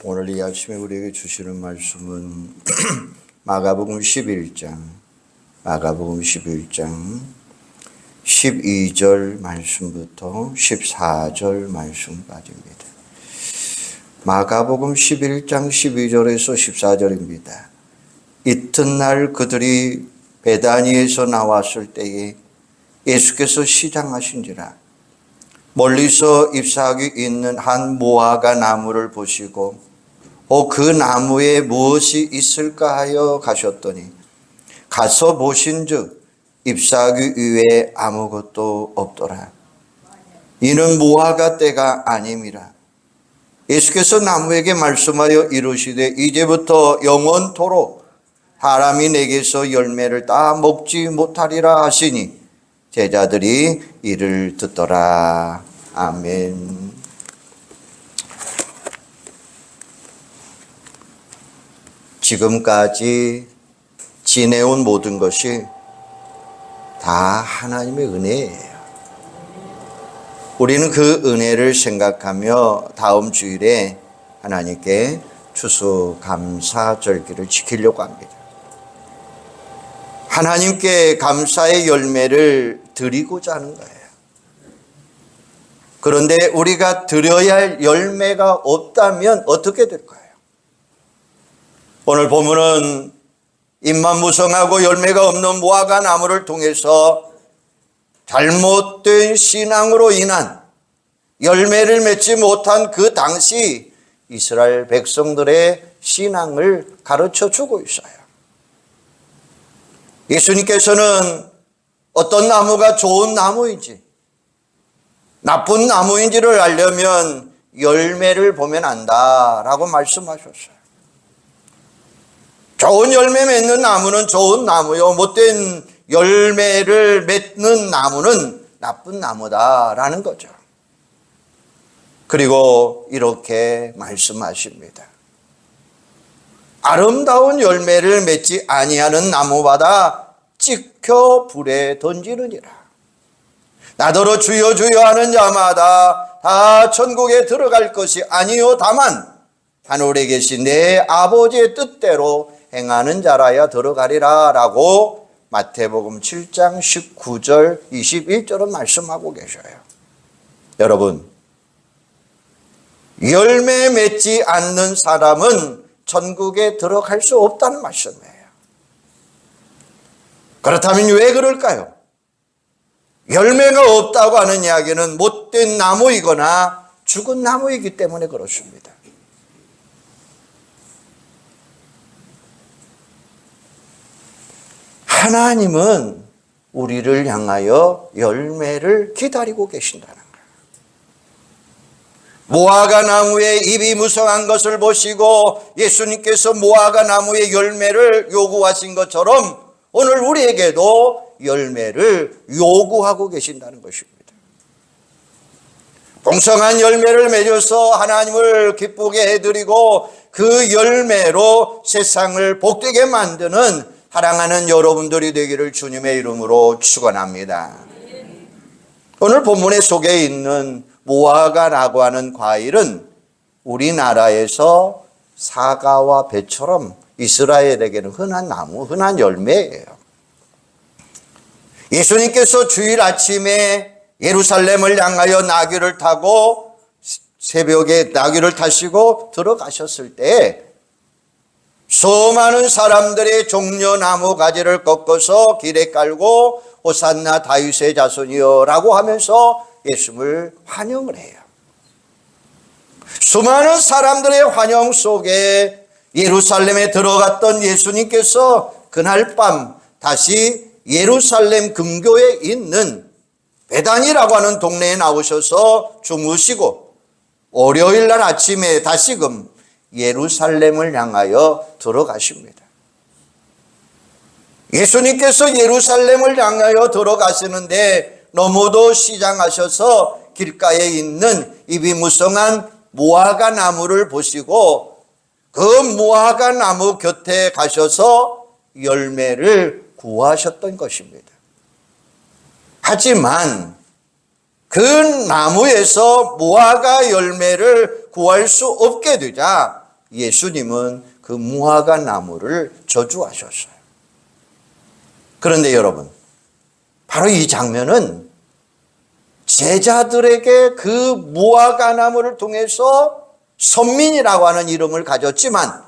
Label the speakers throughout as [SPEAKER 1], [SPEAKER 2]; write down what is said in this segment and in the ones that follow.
[SPEAKER 1] 오늘 이 아침에 우리에게 주시는 말씀은 마가복음 11장 12절 말씀부터 14절 말씀까지입니다. 마가복음 11장 12절에서 14절입니다. 이튿날 그들이 베다니에서 나왔을 때에 예수께서 시장하신지라 멀리서 잎사귀 있는 한 무화과 나무를 보시고 그 나무에 무엇이 있을까 하여 가셨더니 가서 보신즉 잎사귀 위에 아무것도 없더라. 이는 무화과 때가 아님이라. 예수께서 나무에게 말씀하여 이르시되 이제부터 영원토록 사람이 내게서 열매를 다 먹지 못하리라 하시니 제자들이 이를 듣더라. 아멘. 지금까지 지내온 모든 것이 다 하나님의 은혜예요. 우리는 그 은혜를 생각하며 다음 주일에 하나님께 추수감사절기를 지키려고 합니다. 하나님께 감사의 열매를 드리고자 하는 거예요. 그런데 우리가 드려야 할 열매가 없다면 어떻게 될까요? 오늘 보면은 잎만 무성하고 열매가 없는 무화과 나무를 통해서 잘못된 신앙으로 인한 열매를 맺지 못한 그 당시 이스라엘 백성들의 신앙을 가르쳐 주고 있어요. 예수님께서는 어떤 나무가 좋은 나무인지 나쁜 나무인지를 알려면 열매를 보면 안다라고 말씀하셨어요. 좋은 열매 맺는 나무는 좋은 나무요, 못된 열매를 맺는 나무는 나쁜 나무다라는 거죠. 그리고 이렇게 말씀하십니다. 아름다운 열매를 맺지 아니하는 나무마다 찍혀 불에 던지느니라. 나더러 주여 주여 하는 자마다 다 천국에 들어갈 것이 아니요 다만 하늘에 계신 내 아버지의 뜻대로 행하는 자라야 들어가리라 라고 마태복음 7장 19절 21절은 말씀하고 계셔요. 여러분, 열매 맺지 않는 사람은 천국에 들어갈 수 없다는 말씀이에요. 그렇다면 왜 그럴까요? 열매가 없다고 하는 이야기는 못된 나무이거나 죽은 나무이기 때문에 그렇습니다. 하나님은 우리를 향하여 열매를 기다리고 계신다는 거예요. 무화과 나무에 잎이 무성한 것을 보시고 예수님께서 무화과 나무의 열매를 요구하신 것처럼 오늘 우리에게도 열매를 요구하고 계신다는 것입니다. 풍성한 열매를 맺어서 하나님을 기쁘게 해드리고 그 열매로 세상을 복되게 만드는 사랑하는 여러분들이 되기를 주님의 이름으로 축원합니다. 오늘 본문의 속에 있는 무화과라고 하는 과일은 우리나라에서 사과와 배처럼 이스라엘에게는 흔한 나무, 흔한 열매예요. 예수님께서 주일 아침에 예루살렘을 향하여 나귀를 타고 새벽에 나귀를 타시고 들어가셨을 때 수많은 사람들이 종려나무 가지를 꺾어서 길에 깔고 호산나 다윗의 자손이여 라고 하면서 예수를 환영을 해요. 수많은 사람들의 환영 속에 예루살렘에 들어갔던 예수님께서 그날 밤 다시 예루살렘 근교에 있는 베다니라고 하는 동네에 나오셔서 주무시고 월요일 날 아침에 다시금 예루살렘을 향하여 들어가십니다. 예수님께서 예루살렘을 향하여 들어가시는데 너무도 시장하셔서 길가에 있는 잎이 무성한 무화과 나무를 보시고 그 무화과 나무 곁에 가셔서 열매를 구하셨던 것입니다. 하지만 그 나무에서 무화과 열매를 구할 수 없게 되자 예수님은 그 무화과 나무를 저주하셨어요. 그런데 여러분, 바로 이 장면은 제자들에게 그 무화과 나무를 통해서 선민이라고 하는 이름을 가졌지만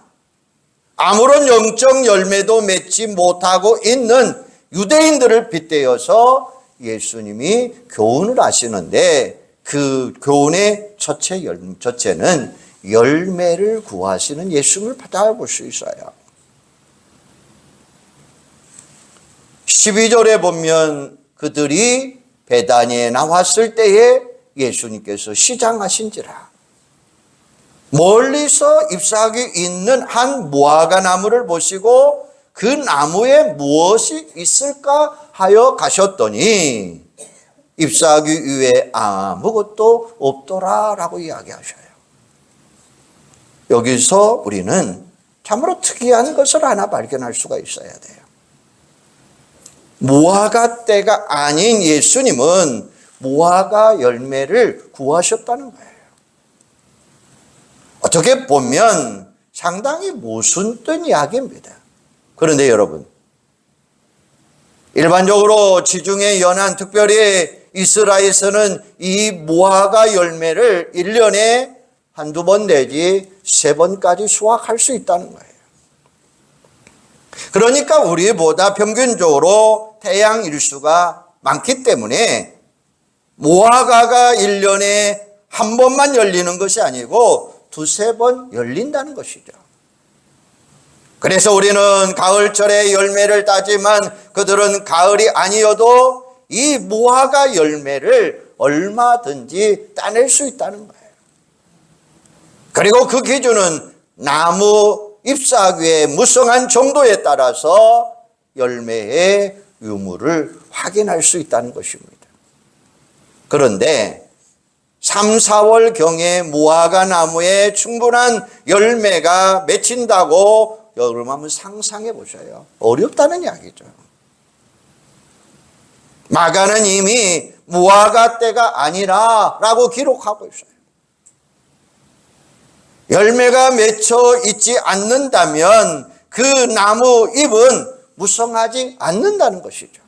[SPEAKER 1] 아무런 영적 열매도 맺지 못하고 있는 유대인들을 빗대어서 예수님이 교훈을 하시는데, 그 교훈의 첫째는 열매를 구하시는 예수님을 받아볼 수 있어요. 12절에 보면 그들이 베다니에 나왔을 때에 예수님께서 시장하신지라 멀리서 잎사귀 있는 한 무화과 나무를 보시고 그 나무에 무엇이 있을까 하여 가셨더니 잎사귀 위에 아무것도 없더라라고 이야기하셔요. 여기서 우리는 참으로 특이한 것을 하나 발견할 수가 있어야 돼요. 무화과 때가 아닌 예수님은 무화과 열매를 구하셨다는 거예요. 어떻게 보면 상당히 모순된 이야기입니다. 그런데 여러분, 일반적으로 지중해 연안, 특별히 이스라엘에서는 이 무화과 열매를 1년에 한두 번 내지 3번까지 수확할 수 있다는 거예요. 그러니까 우리보다 평균적으로 태양 일수가 많기 때문에 무화과가 1년에 한 번만 열리는 것이 아니고 2-3번 열린다는 것이죠. 그래서 우리는 가을철에 열매를 따지만 그들은 가을이 아니어도 이 무화과 열매를 얼마든지 따낼 수 있다는 거예요. 그리고 그 기준은 나무 잎사귀의 무성한 정도에 따라서 열매의 유무를 확인할 수 있다는 것입니다. 그런데 3, 4월경에 무화과 나무에 충분한 열매가 맺힌다고 여러분 한번 상상해 보셔요. 어렵다는 이야기죠. 마가는 이미 무화과 때가 아니라 라고 기록하고 있어요. 열매가 맺혀 있지 않는다면 그 나무 잎은 무성하지 않는다는 것이죠.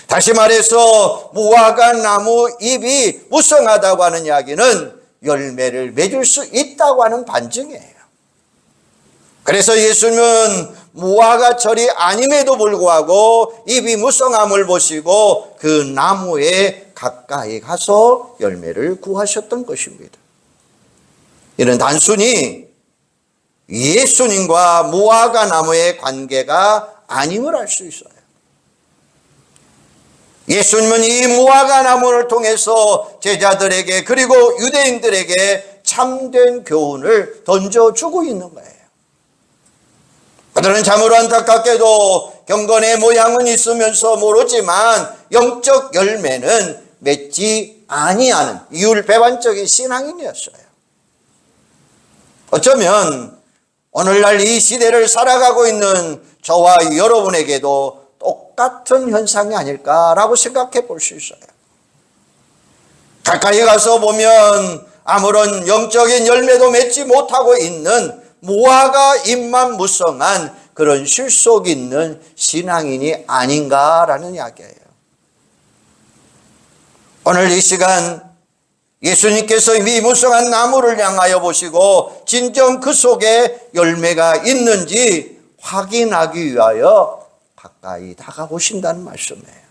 [SPEAKER 1] 다시 말해서 무화과 나무 잎이 무성하다고 하는 이야기는 열매를 맺을 수 있다고 하는 반증이에요. 그래서 예수님은 무화과철이 아님에도 불구하고 잎이 무성함을 보시고 그 나무에 가까이 가서 열매를 구하셨던 것입니다. 이는 단순히 예수님과 무화과 나무의 관계가 아님을 알 수 있어요. 예수님은 이 무화과 나무를 통해서 제자들에게 그리고 유대인들에게 참된 교훈을 던져주고 있는 거예요. 그들은 참으로 안타깝게도 경건의 모양은 있으면서 모르지만 영적 열매는 맺지 아니하는 이율배반적인 신앙인이었어요. 어쩌면 오늘날 이 시대를 살아가고 있는 저와 여러분에게도 똑같은 현상이 아닐까라고 생각해 볼 수 있어요. 가까이 가서 보면 아무런 영적인 열매도 맺지 못하고 있는 무화과 잎만 무성한 그런 실속 있는 신앙인이 아닌가라는 이야기예요. 오늘 이 시간 예수님께서 이 무성한 나무를 향하여 보시고 진정 그 속에 열매가 있는지 확인하기 위하여 가까이 다가오신다는 말씀이에요.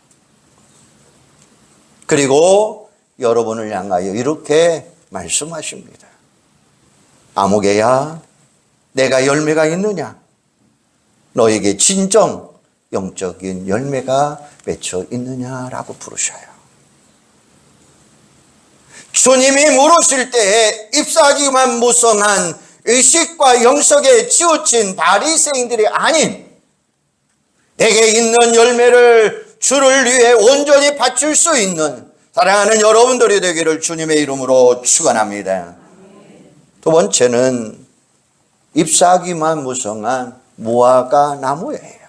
[SPEAKER 1] 그리고 여러분을 향하여 이렇게 말씀하십니다. 아무개야, 내가 열매가 있느냐? 너에게 진정 영적인 열매가 맺혀 있느냐라고 부르셔요. 주님이 물으실 때에 잎사귀만 무성한 의식과 영적에 치우친 바리새인들이 아닌 내게 있는 열매를 주를 위해 온전히 바칠 수 있는 사랑하는 여러분들이 되기를 주님의 이름으로 축원합니다. 두 번째는 잎사귀만 무성한 무화과 나무예요.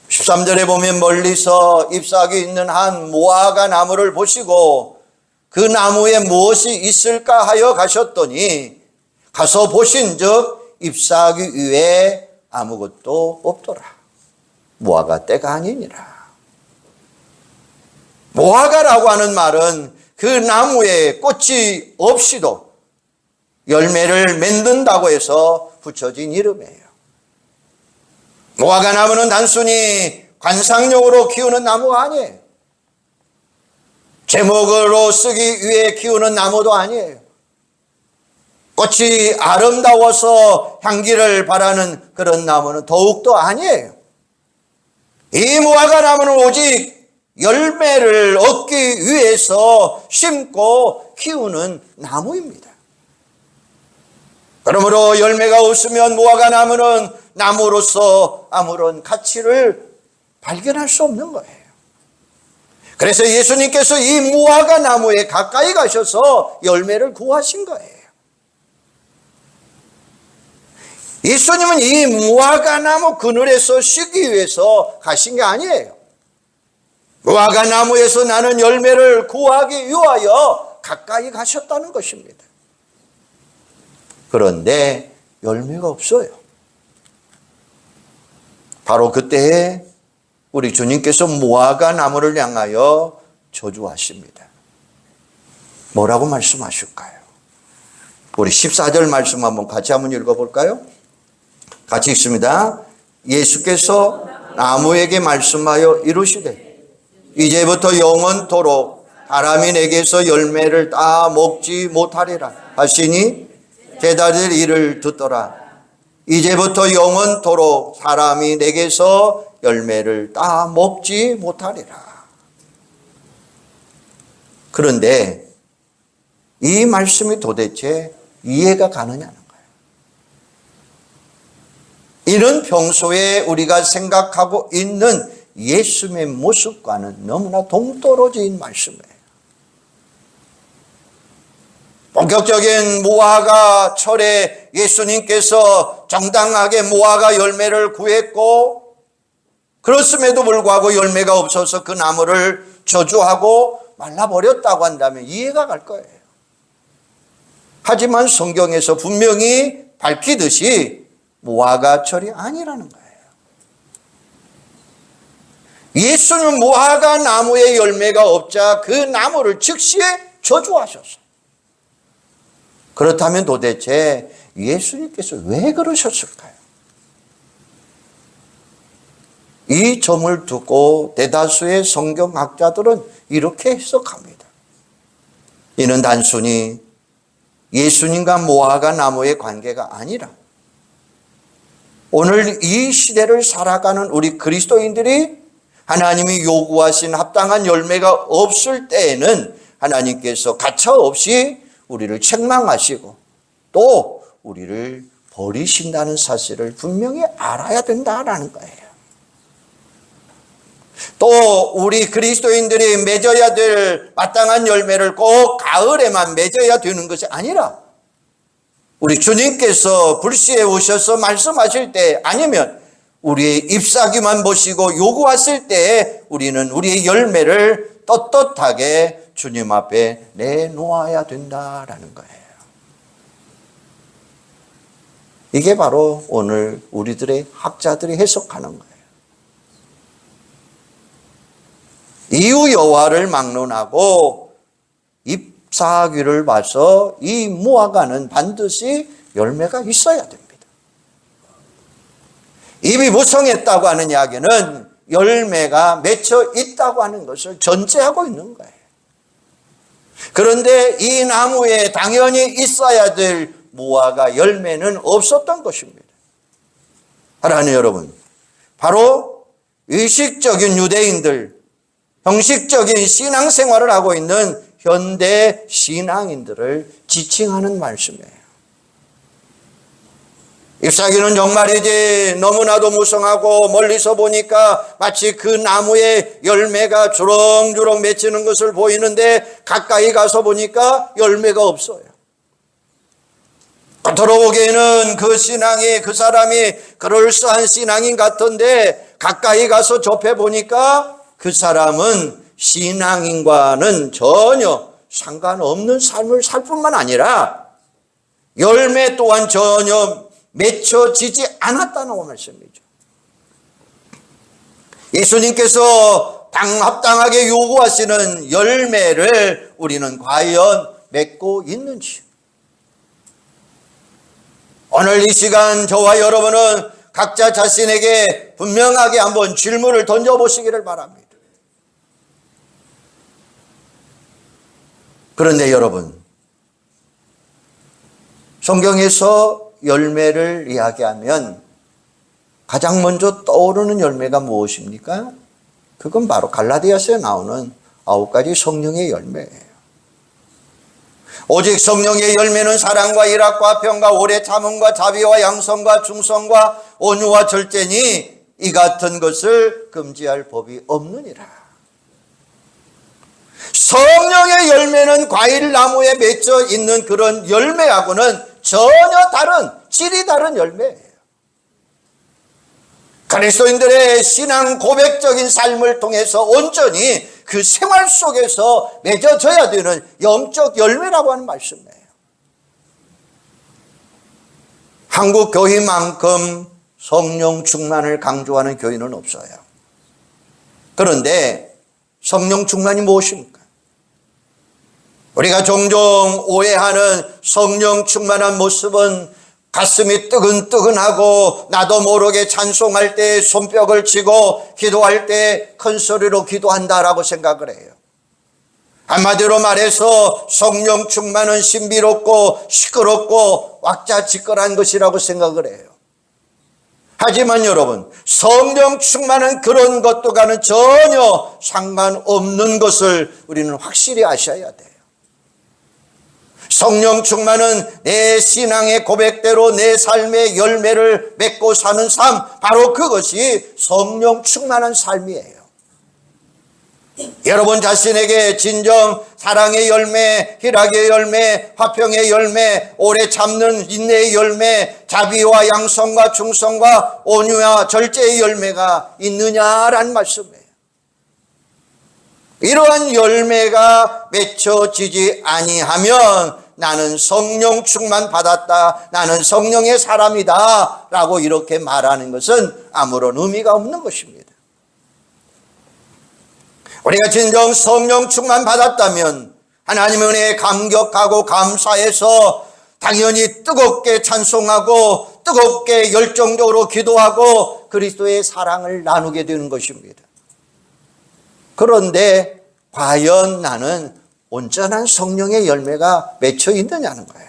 [SPEAKER 1] 13절에 보면 멀리서 잎사귀 있는 한 무화과 나무를 보시고 그 나무에 무엇이 있을까 하여 가셨더니 가서 보신즉 잎사귀 위에 아무것도 없더라. 무화과 때가 아니니라. 무화과라고 하는 말은 그 나무에 꽃이 없이도 열매를 맺는다고 해서 붙여진 이름이에요. 무화과 나무는 단순히 관상용으로 키우는 나무가 아니에요. 제목으로 쓰기 위해 키우는 나무도 아니에요. 꽃이 아름다워서 향기를 바라는 그런 나무는 더욱더 아니에요. 이 무화과 나무는 오직 열매를 얻기 위해서 심고 키우는 나무입니다. 그러므로 열매가 없으면 무화과 나무는 나무로서 아무런 가치를 발견할 수 없는 거예요. 그래서 예수님께서 이 무화과 나무에 가까이 가셔서 열매를 구하신 거예요. 예수님은 이 무화과 나무 그늘에서 쉬기 위해서 가신 게 아니에요. 무화과 나무에서 나는 열매를 구하기 위하여 가까이 가셨다는 것입니다. 그런데 열매가 없어요. 바로 그때에 우리 주님께서 무화과 나무를 향하여 저주하십니다. 뭐라고 말씀하실까요? 우리 14절 말씀 한번 같이 한번 읽어볼까요? 같이 읽습니다. 예수께서 나무에게 말씀하여 이르시되 이제부터 영원토록 사람이 내게서 열매를 따 먹지 못하리라 하시니 제자들 이를 듣더라. 이제부터 영원토록 사람이 내게서 열매를 따 먹지 못하리라. 그런데 이 말씀이 도대체 이해가 가느냐는 거예요. 이는 평소에 우리가 생각하고 있는 예수님의 모습과는 너무나 동떨어진 말씀이에요. 본격적인 무화과 철에 예수님께서 정당하게 무화과 열매를 구했고, 그렇음에도 불구하고 열매가 없어서 그 나무를 저주하고 말라버렸다고 한다면 이해가 갈 거예요. 하지만 성경에서 분명히 밝히듯이 무화과 철이 아니라는 거예요. 예수는 무화과 나무에 열매가 없자 그 나무를 즉시에 저주하셨어요. 그렇다면 도대체 예수님께서 왜 그러셨을까요? 이 점을 두고 대다수의 성경학자들은 이렇게 해석합니다. 이는 단순히 예수님과 무화과 나무의 관계가 아니라 오늘 이 시대를 살아가는 우리 그리스도인들이 하나님이 요구하신 합당한 열매가 없을 때에는 하나님께서 가차없이 우리를 책망하시고 또 우리를 버리신다는 사실을 분명히 알아야 된다라는 거예요. 또 우리 그리스도인들이 맺어야 될 마땅한 열매를 꼭 가을에만 맺어야 되는 것이 아니라 우리 주님께서 불시에 오셔서 말씀하실 때 아니면 우리의 잎사귀만 보시고 요구하실 때 우리는 우리의 열매를 떳떳하게 주님 앞에 내놓아야 된다라는 거예요. 이게 바로 오늘 우리들의 학자들이 해석하는 거예요. 이후 여호와를 막론하고 잎사귀를 봐서 이 무화과는 반드시 열매가 있어야 됩니다. 잎이 무성했다고 하는 이야기는 열매가 맺혀 있다고 하는 것을 전제하고 있는 거예요. 그런데 이 나무에 당연히 있어야 될 무화과 열매는 없었던 것입니다. 사랑하는 여러분, 바로 의식적인 유대인들, 형식적인 신앙생활을 하고 있는 현대 신앙인들을 지칭하는 말씀이에요. 잎사귀는 정말이지 너무나도 무성하고 멀리서 보니까 마치 그 나무에 열매가 주렁주렁 맺히는 것을 보이는데 가까이 가서 보니까 열매가 없어요. 겉으로 보기에는 그 신앙이, 그 사람이 그럴싸한 신앙인 같은데 가까이 가서 접해 보니까 그 사람은 신앙인과는 전혀 상관없는 삶을 살 뿐만 아니라 열매 또한 전혀 맺혀지지 않았다는 말씀이죠. 예수님께서 합당하게 요구하시는 열매를 우리는 과연 맺고 있는지, 오늘 이 시간 저와 여러분은 각자 자신에게 분명하게 한번 질문을 던져보시기를 바랍니다. 그런데 여러분, 성경에서 열매를 이야기하면 가장 먼저 떠오르는 열매가 무엇입니까? 그건 바로 갈라디아서에 나오는 9가지 성령의 열매예요. 오직 성령의 열매는 사랑과 일학과 평과 오래 참음과 자비와 양성과 충성과 온유와 절제니 이 같은 것을 금지할 법이 없느니라. 성령의 열매는 과일나무에 맺혀 있는 그런 열매하고는 전혀 다른, 질이 다른 열매예요. 그리스도인들의 신앙 고백적인 삶을 통해서 온전히 그 생활 속에서 맺어져야 되는 영적 열매라고 하는 말씀이에요. 한국 교회만큼 성령 충만을 강조하는 교회는 없어요. 그런데 성령 충만이 무엇입니까? 우리가 종종 오해하는 성령 충만한 모습은 가슴이 뜨근뜨근하고 나도 모르게 찬송할 때 손뼉을 치고 기도할 때 큰 소리로 기도한다라고 생각을 해요. 한마디로 말해서 성령 충만은 신비롭고 시끄럽고 왁자지껄한 것이라고 생각을 해요. 하지만 여러분, 성령 충만은 그런 것과는 전혀 상관없는 것을 우리는 확실히 아셔야 돼요. 성령 충만은 내 신앙의 고백대로 내 삶의 열매를 맺고 사는 삶, 바로 그것이 성령 충만한 삶이에요. 여러분 자신에게 진정 사랑의 열매, 희락의 열매, 화평의 열매, 오래 참는 인내의 열매, 자비와 양성과 충성과 온유와 절제의 열매가 있느냐라는 말씀이에요. 이러한 열매가 맺혀지지 아니하면 나는 성령 충만 받았다, 나는 성령의 사람이다 라고 이렇게 말하는 것은 아무런 의미가 없는 것입니다. 우리가 진정 성령 충만 받았다면 하나님의 은혜에 감격하고 감사해서 당연히 뜨겁게 찬송하고 뜨겁게 열정적으로 기도하고 그리스도의 사랑을 나누게 되는 것입니다. 그런데 과연 나는 온전한 성령의 열매가 맺혀 있느냐는 거예요.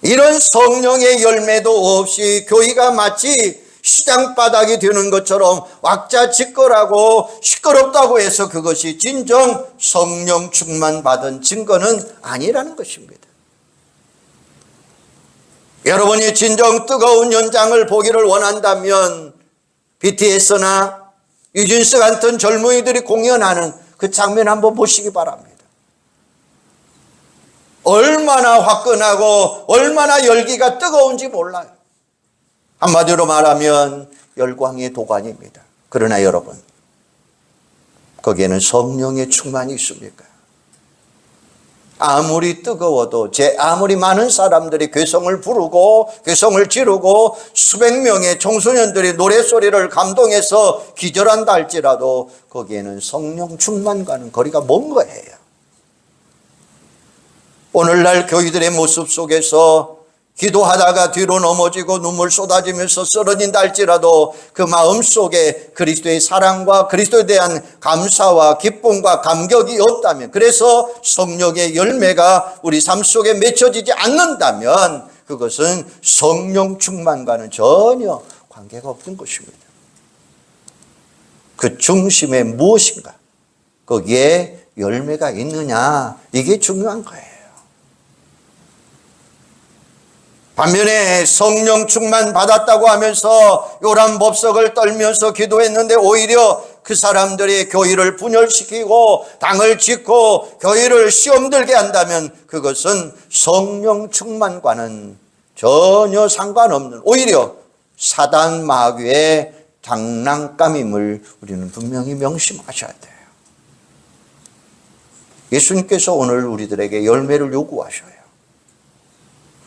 [SPEAKER 1] 이런 성령의 열매도 없이 교회가 마치 시장바닥이 되는 것처럼 왁자지껄하고 시끄럽다고 해서 그것이 진정 성령 충만 받은 증거는 아니라는 것입니다. 여러분이 진정 뜨거운 연장을 보기를 원한다면 BTS나 유진스 같은 젊은이들이 공연하는 그 장면 한번 보시기 바랍니다. 얼마나 화끈하고 얼마나 열기가 뜨거운지 몰라요. 한마디로 말하면 열광의 도가니입니다. 그러나 여러분, 거기에는 성령의 충만이 있습니까? 아무리 뜨거워도 아무리 많은 사람들이 괴성을 부르고 괴성을 지르고 수백 명의 청소년들이 노래소리를 감동해서 기절한다 할지라도 거기에는 성령 충만과는 거리가 먼 거예요. 오늘날 교회들의 모습 속에서 기도하다가 뒤로 넘어지고 눈물 쏟아지면서 쓰러진다 할지라도 그 마음 속에 그리스도의 사랑과 그리스도에 대한 감사와 기쁨과 감격이 없다면, 그래서 성령의 열매가 우리 삶 속에 맺혀지지 않는다면 그것은 성령 충만과는 전혀 관계가 없는 것입니다. 그 중심에 무엇인가, 거기에 열매가 있느냐, 이게 중요한 거예요. 반면에 성령 충만 받았다고 하면서 요란법석을 떨면서 기도했는데 오히려 그 사람들이 교회를 분열시키고 당을 짓고 교회를 시험 들게 한다면 그것은 성령 충만과는 전혀 상관없는, 오히려 사단 마귀의 장난감임을 우리는 분명히 명심하셔야 돼요. 예수님께서 오늘 우리들에게 열매를 요구하셔요.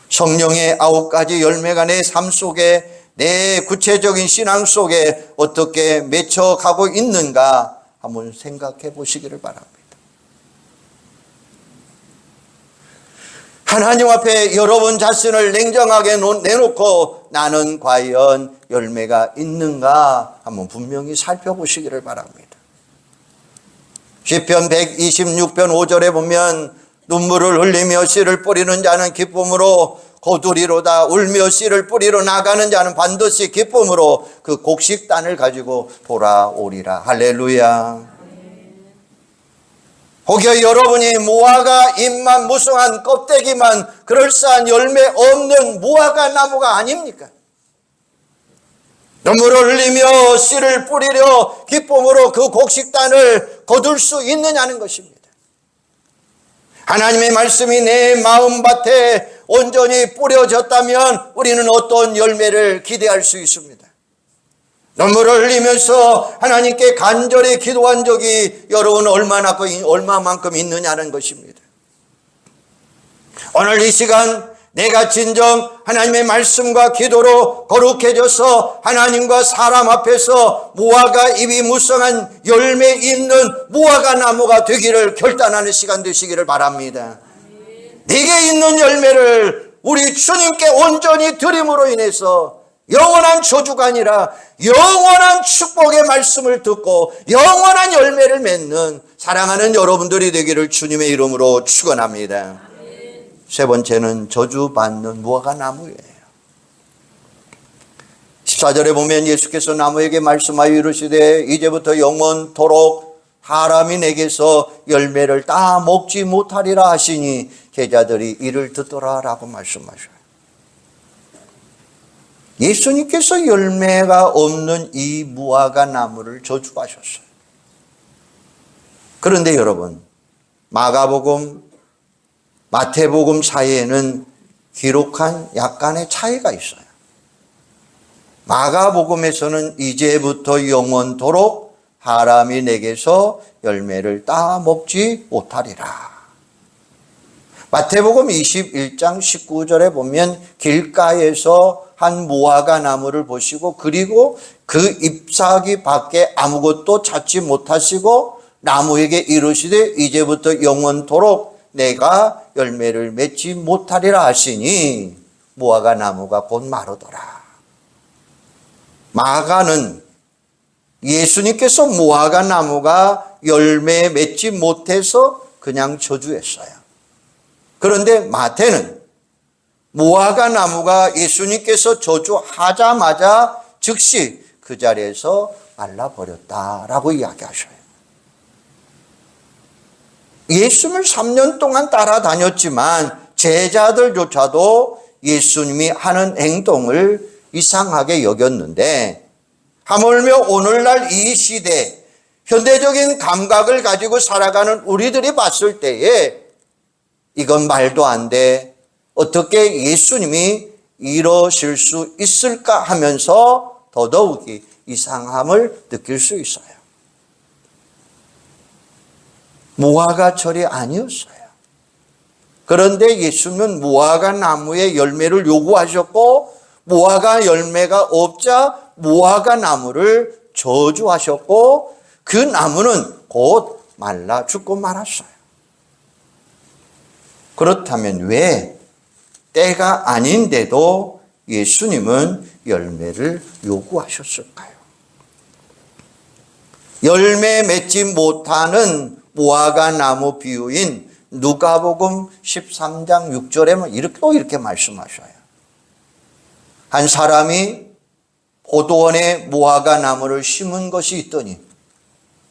[SPEAKER 1] 성령의 9가지 열매가 내 삶 속에, 내 구체적인 신앙 속에 어떻게 맺혀가고 있는가 한번 생각해 보시기를 바랍니다. 하나님 앞에 여러분 자신을 냉정하게 내놓고 나는 과연 열매가 있는가 한번 분명히 살펴보시기를 바랍니다. 시편 126편 5절에 보면 눈물을 흘리며 씨를 뿌리는 자는 기쁨으로 거두리로다. 울며 씨를 뿌리러 나가는 자는 반드시 기쁨으로 그 곡식단을 가지고 돌아오리라. 할렐루야. 혹여 여러분이 무화과 잎만 무성한 껍데기만 그럴싸한 열매 없는 무화과 나무가 아닙니까? 눈물을 흘리며 씨를 뿌리려 기쁨으로 그 곡식단을 거둘 수 있느냐는 것입니다. 하나님의 말씀이 내 마음밭에 온전히 뿌려졌다면 우리는 어떤 열매를 기대할 수 있습니다. 눈물을 흘리면서 하나님께 간절히 기도한 적이 여러분 얼마만큼 있느냐는 것입니다. 오늘 이 시간 내가 진정 하나님의 말씀과 기도로 거룩해져서 하나님과 사람 앞에서 무화과 잎이 무성한 열매 있는 무화과 나무가 되기를 결단하는 시간 되시기를 바랍니다. 네게 있는 열매를 우리 주님께 온전히 드림으로 인해서 영원한 저주가 아니라 영원한 축복의 말씀을 듣고 영원한 열매를 맺는 사랑하는 여러분들이 되기를 주님의 이름으로 축원합니다. 세 번째는 저주받는 무화과 나무예요. 14절에 보면 예수께서 나무에게 말씀하여 이르시되 이제부터 영원토록 사람이 내게서 열매를 따 먹지 못하리라 하시니 제자들이 이를 듣더라 라고 말씀하셔요. 예수님께서 열매가 없는 이 무화과 나무를 저주하셨어요. 그런데 여러분, 마가복음, 마태복음 사이에는 기록한 약간의 차이가 있어요. 마가복음에서는 이제부터 영원토록 사람이 내게서 열매를 따 먹지 못하리라. 마태복음 21장 19절에 보면 길가에서 한 무화과 나무를 보시고 그리고 그 잎사귀 밖에 아무것도 찾지 못하시고 나무에게 이르시되 이제부터 영원토록 내가 열매를 맺지 못하리라 하시니 무화과 나무가 곧 마르더라. 마가는 예수님께서 무화과 나무가 열매 맺지 못해서 그냥 저주했어요. 그런데 마태는 무화과 나무가 예수님께서 저주하자마자 즉시 그 자리에서 말라버렸다라고 이야기하셔요. 예수님을 3년 동안 따라다녔지만 제자들조차도 예수님이 하는 행동을 이상하게 여겼는데 하물며 오늘날 이 시대 현대적인 감각을 가지고 살아가는 우리들이 봤을 때에 이건 말도 안 돼. 어떻게 예수님이 이러실 수 있을까 하면서 더더욱이 이상함을 느낄 수 있어요. 무화과철이 아니었어요. 그런데 예수님은 무화과 나무의 열매를 요구하셨고 무화과 열매가 없자 무화과 나무를 저주하셨고 그 나무는 곧 말라 죽고 말았어요. 그렇다면 왜 때가 아닌데도 예수님은 열매를 요구하셨을까요? 열매 맺지 못하는 무화과 나무 비유인 누가복음 13장 6절에는 이렇게 말씀하셔요. 한 사람이 포도원에 무화과 나무를 심은 것이 있더니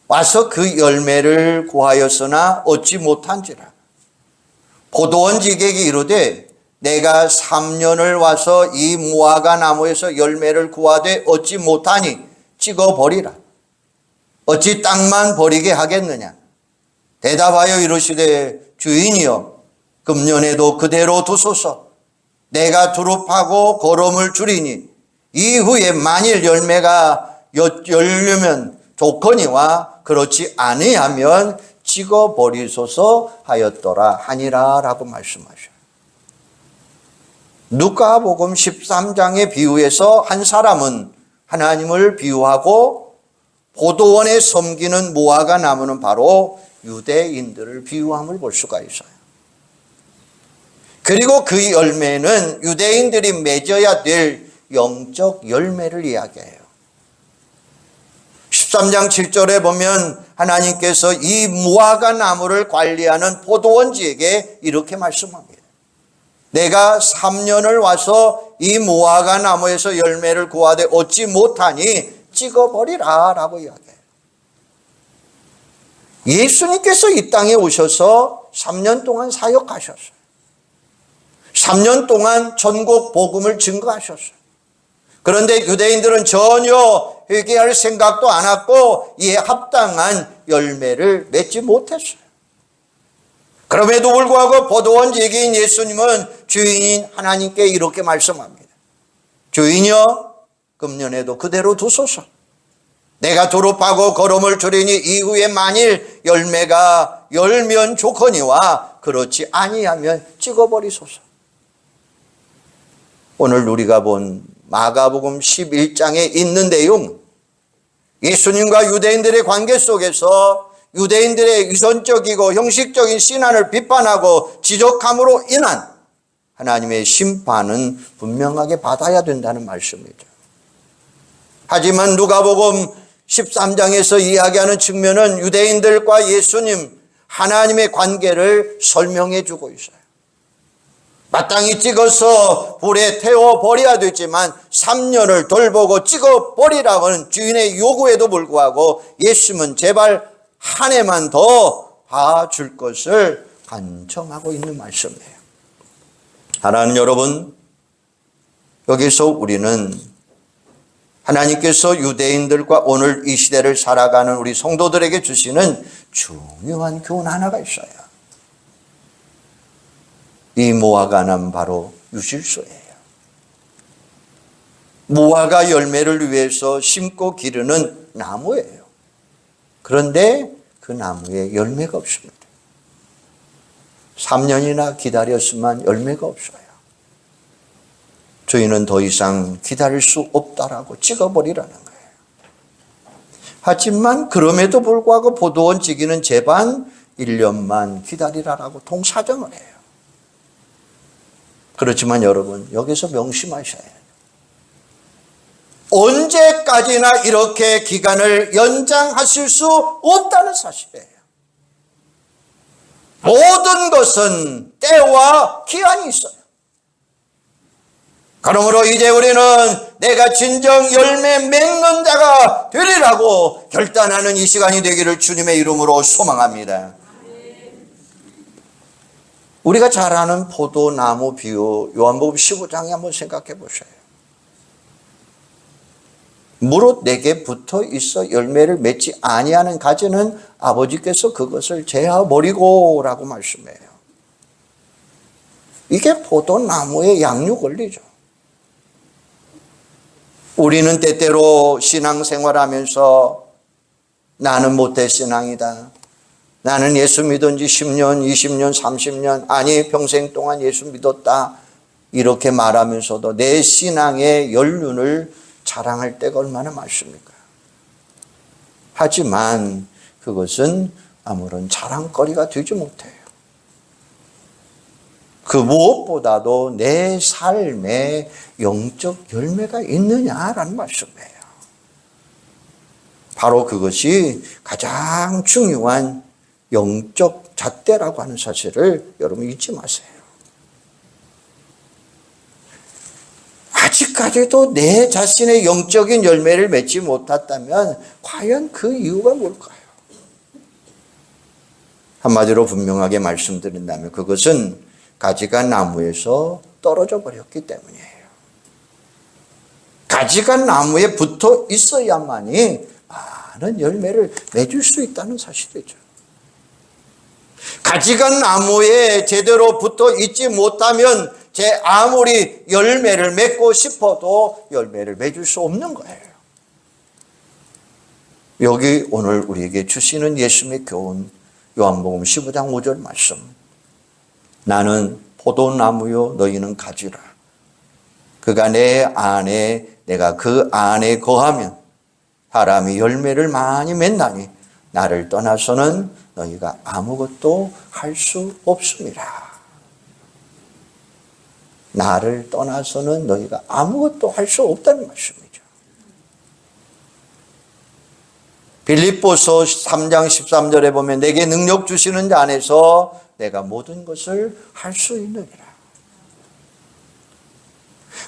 [SPEAKER 1] 와서 그 열매를 구하였으나 얻지 못한지라. 포도원 지객이 이르되 내가 3년을 와서 이 무화과 나무에서 열매를 구하되 얻지 못하니 찍어버리라. 어찌 땅만 버리게 하겠느냐. 대답하여 이르시되 주인이여 금년에도 그대로 두소서. 내가 두릅하고 거름을 줄이니 이후에 만일 열매가 열리면 좋거니와 그렇지 아니하면 찍어버리소서 하였더라 하니라라고 말씀하셔요. 누가복음 13장의 비유에서 한 사람은 하나님을 비유하고 포도원에 섬기는 무화과 나무는 바로 유대인들을 비유함을 볼 수가 있어요. 그리고 그 열매는 유대인들이 맺어야 될 영적 열매를 이야기해요. 13장 7절에 보면 하나님께서 이 무화과 나무를 관리하는 포도원지에게 이렇게 말씀합니다. 내가 3년을 와서 이 무화과 나무에서 열매를 구하되 얻지 못하니 찍어버리라 라고 이야기해요. 예수님께서 이 땅에 오셔서 3년 동안 사역하셨어요. 3년 동안 전국 복음을 증거하셨어요. 그런데 유대인들은 전혀 회개할 생각도 안 했고 이에 합당한 열매를 맺지 못했어요. 그럼에도 불구하고 포도원 지기인 예수님은 주인인 하나님께 이렇게 말씀합니다. 주인이여, 금년에도 그대로 두소서. 내가 두릅하고 거름을 주리니 이후에 만일 열매가 열면 좋거니와 그렇지 아니하면 찍어버리소서. 오늘 우리가 본 마가복음 11장에 있는 내용, 예수님과 유대인들의 관계 속에서 유대인들의 유선적이고 형식적인 신앙을 비판하고 지적함으로 인한 하나님의 심판은 분명하게 받아야 된다는 말씀이죠. 하지만 누가복음 13장에서 이야기하는 측면은 유대인들과 예수님, 하나님의 관계를 설명해 주고 있어요. 마땅히 찍어서 불에 태워버려야 되지만 3년을 돌보고 찍어버리라는 주인의 요구에도 불구하고 예수님은 제발 한 해만 더 봐줄 것을 간청하고 있는 말씀이에요. 사랑하는 여러분, 여기서 우리는 하나님께서 유대인들과 오늘 이 시대를 살아가는 우리 성도들에게 주시는 중요한 교훈 하나가 있어요. 이 무화과 나무는 바로 유실소예요. 무화과 열매를 위해서 심고 기르는 나무예요. 그런데 그 나무에 열매가 없습니다. 3년이나 기다렸지만 열매가 없어요. 저희는 더 이상 기다릴 수 없다라고 찍어버리라는 거예요. 하지만 그럼에도 불구하고 포도원 지기는 제발 1년만 기다리라라고 통사정을 해요. 그렇지만 여러분, 여기서 명심하셔야 해요. 언제까지나 이렇게 기간을 연장하실 수 없다는 사실이에요. 모든 것은 때와 기한이 있어요. 그러므로 이제 우리는 내가 진정 열매 맺는 자가 되리라고 결단하는 이 시간이 되기를 주님의 이름으로 소망합니다. 우리가 잘 아는 포도나무 비유 요한복음 15장에 한번 생각해 보세요. 무릇 내게 붙어 있어 열매를 맺지 아니하는 가지는 아버지께서 그것을 제어버리고 라고 말씀해요. 이게 포도나무의 양육 원리죠. 우리는 때때로 신앙생활하면서 나는 모태신앙이다. 나는 예수 믿은 지 10년, 20년, 30년, 아니 평생 동안 예수 믿었다. 이렇게 말하면서도 내 신앙의 연륜을 자랑할 때가 얼마나 많습니까? 하지만 그것은 아무런 자랑거리가 되지 못해요. 그 무엇보다도 내 삶에 영적 열매가 있느냐라는 말씀이에요. 바로 그것이 가장 중요한 영적 잣대라고 하는 사실을 여러분 잊지 마세요. 아직까지도 내 자신의 영적인 열매를 맺지 못했다면 과연 그 이유가 뭘까요? 한마디로 분명하게 말씀드린다면 그것은 가지가 나무에서 떨어져 버렸기 때문이에요. 가지가 나무에 붙어 있어야만이 많은 열매를 맺을 수 있다는 사실이죠. 가지가 나무에 제대로 붙어 있지 못하면 제 아무리 열매를 맺고 싶어도 열매를 맺을 수 없는 거예요. 여기 오늘 우리에게 주시는 예수님의 교훈, 요한복음 15장 5절 말씀. 나는 포도나무요 너희는 가지라. 그가 내 안에 내가 그 안에 거하면 사람이 열매를 많이 맺나니 나를 떠나서는 너희가 아무것도 할 수 없습니다. 나를 떠나서는 너희가 아무것도 할 수 없다는 말씀이죠. 빌립보서 3장 13절에 보면 내게 능력 주시는 자 안에서 내가 모든 것을 할 수 있느니라.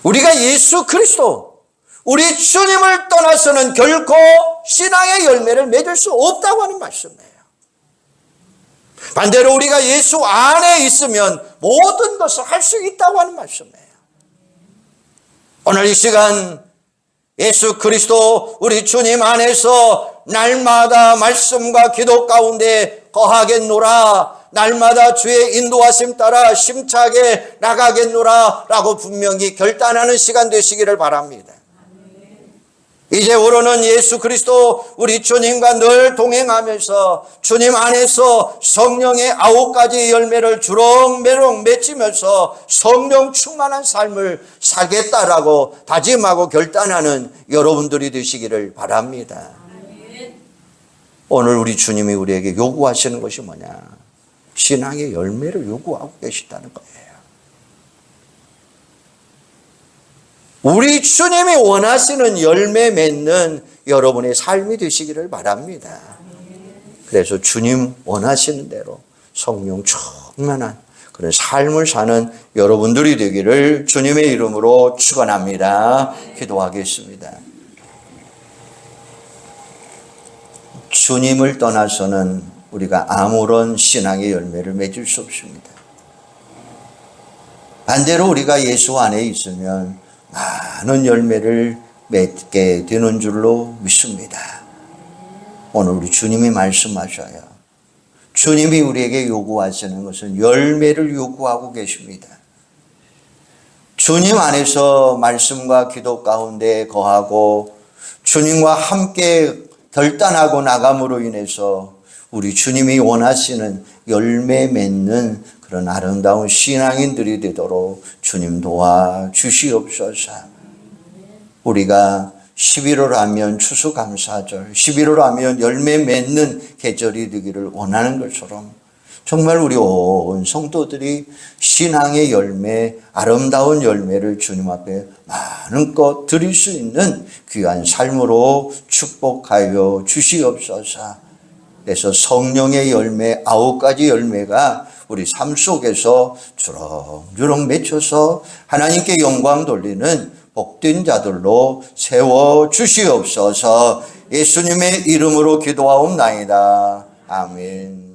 [SPEAKER 1] 우리가 예수 그리스도, 우리 주님을 떠나서는 결코 신앙의 열매를 맺을 수 없다고 하는 말씀이에요. 반대로 우리가 예수 안에 있으면 모든 것을 할 수 있다고 하는 말씀이에요. 오늘 이 시간 예수 그리스도 우리 주님 안에서 날마다 말씀과 기도 가운데 거하겠노라, 날마다 주의 인도하심 따라 심차게 나가겠노라 라고 분명히 결단하는 시간 되시기를 바랍니다. 이제부로는 예수 그리스도 우리 주님과 늘 동행하면서 주님 안에서 성령의 9가지 열매를 주렁매렁 맺으면서 성령 충만한 삶을 살겠다라고 다짐하고 결단하는 여러분들이 되시기를 바랍니다. 오늘 우리 주님이 우리에게 요구하시는 것이 뭐냐? 신앙의 열매를 요구하고 계시다는 거예요. 우리 주님이 원하시는 열매 맺는 여러분의 삶이 되시기를 바랍니다. 그래서 주님 원하시는 대로 성령 충만한 그런 삶을 사는 여러분들이 되기를 주님의 이름으로 축원합니다. 기도하겠습니다. 주님을 떠나서는 우리가 아무런 신앙의 열매를 맺을 수 없습니다. 반대로 우리가 예수 안에 있으면 많은 열매를 맺게 되는 줄로 믿습니다. 오늘 우리 주님이 말씀하셔요. 주님이 우리에게 요구하시는 것은 열매를 요구하고 계십니다. 주님 안에서 말씀과 기도 가운데 거하고 주님과 함께 결단하고 나감으로 인해서 우리 주님이 원하시는 열매 맺는 그런 아름다운 신앙인들이 되도록 주님 도와주시옵소서. 우리가 11월 하면 추수감사절, 11월 하면 열매 맺는 계절이 되기를 원하는 것처럼 정말 우리 온 성도들이 신앙의 열매, 아름다운 열매를 주님 앞에 많은껏 드릴 수 있는 귀한 삶으로 축복하여 주시옵소서. 그래서 성령의 열매 9가지 열매가 우리 삶 속에서 주렁주렁 맺혀서 하나님께 영광 돌리는 복된 자들로 세워 주시옵소서. 예수님의 이름으로 기도하옵나이다. 아멘.